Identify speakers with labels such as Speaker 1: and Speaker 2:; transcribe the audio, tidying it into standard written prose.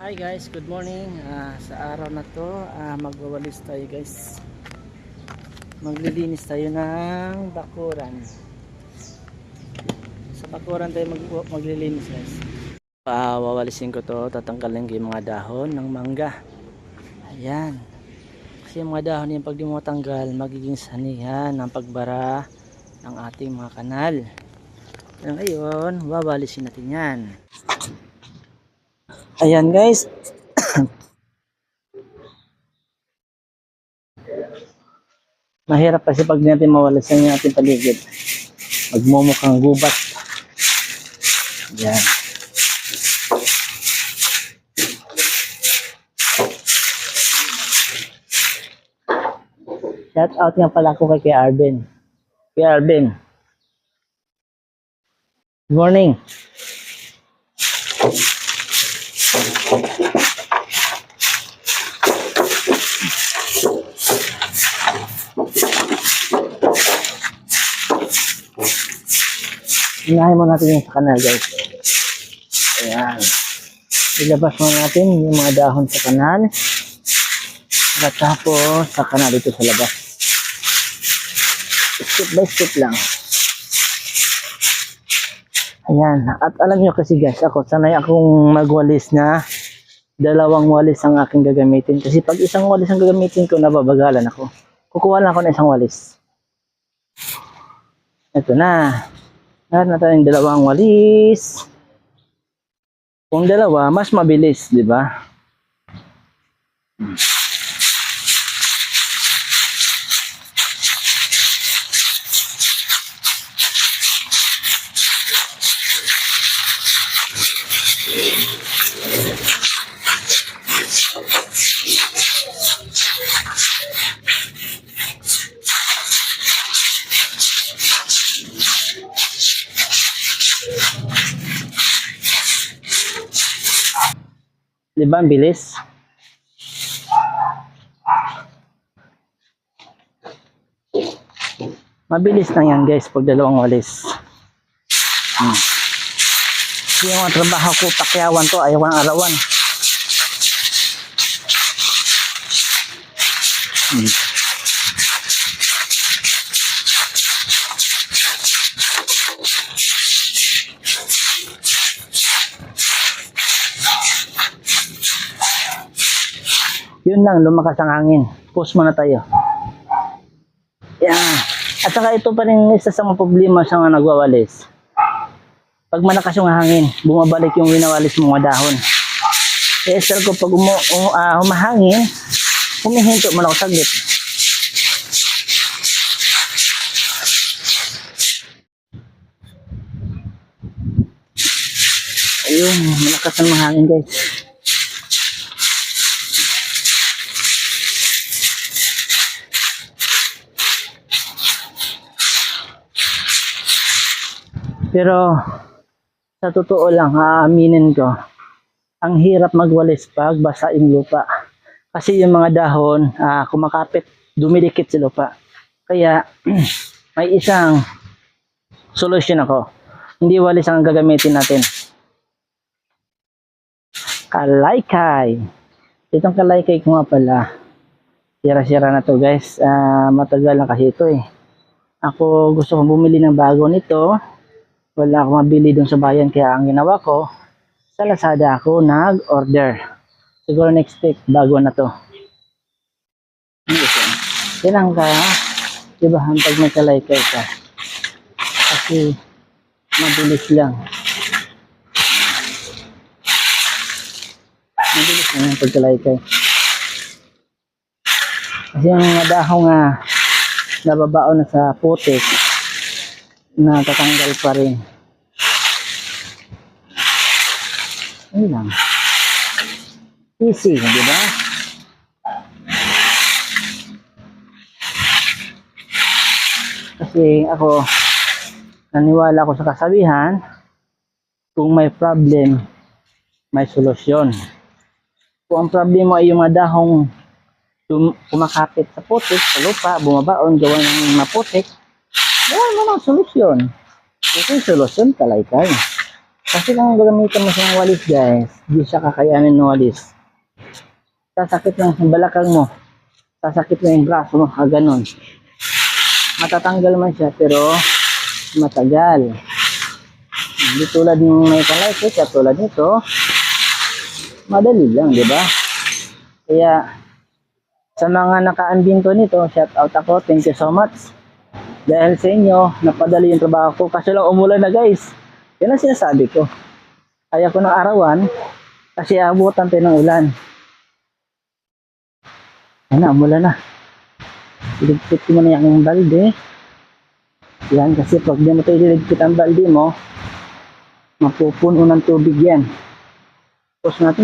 Speaker 1: Hi guys, good morning. Sa araw na to, magwawalis tayo guys. Maglilinis tayo ng bakuran. Sa bakuran tayo maglilinis guys. Wawalisin ko to, tatanggalin ko yung mga dahon ng mangga. Ayan. Kasi yung mga dahon yung pag di mo matanggal, magiging sanihan ng pagbara ng ating mga kanal. Kaya ngayon, wawalisin natin yan. Ayan guys. Mahirap kasi pag natin mawalisan yung ating paligid. Magmumukhang gubat. Ayan. Shout out nga pala ko kay Arben. Kuya Arben. Good morning. Inahin mo natin yung sa kanal guys. Ayan. Ilabas mo natin yung mga dahon sa kanal. At tapos sa kanal dito sa labas. Step by step lang. Ayan. At alam nyo kasi guys, ako sanay akong magwalis na dalawang walis ang aking gagamitin. Kasi pag isang walis ang gagamitin ko, nababagalan ako. Kukuha lang ako ng isang walis. Ito na. Meron na tayong dalawang walis. Kung dalawa, mas mabilis, di ba? Di ba ang bilis? Mabilis lang yan guys pag dalawang walis. Yung mga trabaho ko, pakyawan to, ayaw ng arawan. Yun lang, lumakas ang hangin. Pause muna tayo. Yan. At saka ito pa rin isa sa mga problema sa mga nagwawalis. Pag malakas yung hangin, bumabalik yung winawalis mga dahon. I-extra ko pag humahangin, humihinto man ako saglit. Ayun, malakas ang hangin guys. Pero sa totoo lang, aaminin ko, ang hirap magwalis pag basa yung lupa. Kasi yung mga dahon, kumakapit, dumidikit sa lupa. Kaya may isang solusyon ako. Hindi walis ang gagamitin natin. Kalaykay. Itong kalaykay ko nga pala, sira-sira na to guys. Matagal na kasi ito eh. Ako gusto kong bumili ng bago nito. Wala akong mabili doon sa bayan, kaya ang ginawa ko, sa Lazada ako nag-order. Siguro next week, bago na to. Kailangan ka, diba, pag may kalaykay ka. Kasi, mabilis lang. Mabilis lang yung pagkalaykay. Kasi yung mga dahong nababao na sa putik, natatanggal pa rin. Ayun lang. Easy, di ba? Kasi ako, naniwala ako sa kasabihan, kung may problem, may solusyon. Kung ang problema ay yung mga dahong kumakapit sa putik, sa lupa, bumabaon, gawa ng maputik, wala naman solusyon. Ito yung solusyon, kalaykay. Kasi kung gagamitan mo siyang walis guys, di siya kakayanin ng walis. Sasakit lang yung balakang mo. Sasakit mo yung braso mo, ganun. Matatanggal man siya pero matagal. Hindi tulad ng may palike, tulad nito, madali lang, di ba? Kaya sa mga naka-ambinto nito, shout out ako, thank you so much. Dahil sa inyo, napadali yung trabaho ko. Kasi lang umulan na guys. Yan ang sinasabi ko. Kaya ko ng arawan, kasi abutan tayo ng ulan. Yan na, umulan na. Iligpit mo na yung balde. Yan, kasi pag di mo tayo iligpit ang balde mo, mapupuno ng tubig yan. Tapos natin